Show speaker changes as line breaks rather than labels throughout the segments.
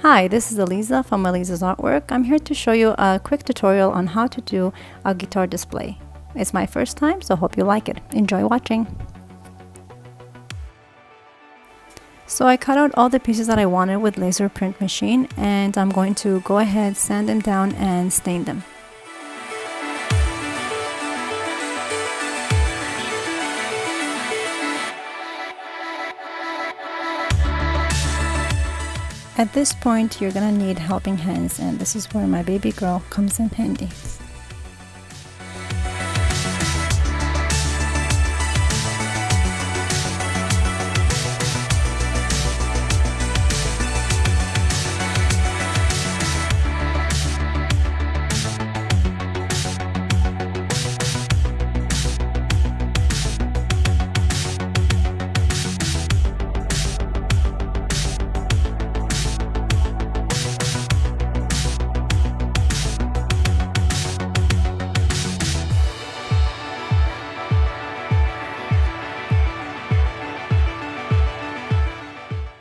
Hi, this is Eliza from Eliza's Artwork. I'm here to show you a quick tutorial on how to do a guitar display. It's my first time, so hope you like it. Enjoy watching. So I cut out all the pieces that I wanted with laser print machine, and I'm going to go ahead, sand them down and stain them. At this point, you're gonna need helping hands, and this is where my baby girl comes in handy.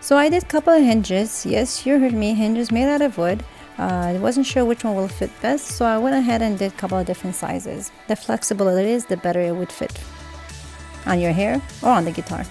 So I did a couple of hinges. Yes, you heard me, hinges made out of wood. I wasn't sure which one will fit best, so I went ahead and did a couple of different sizes. The flexible it is, the better it would fit on your hair or on the guitar.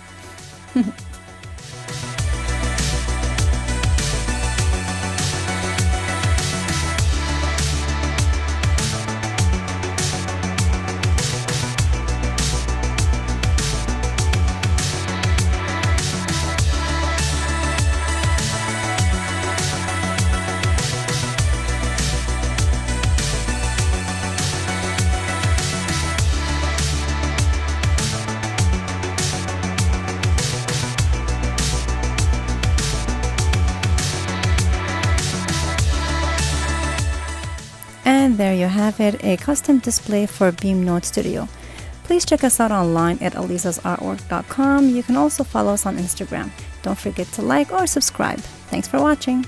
And there you have it, a custom display for Beam Note Studio. Please check us out online at elizasartwork.com. You can also follow us on Instagram. Don't forget to like or subscribe. Thanks for watching.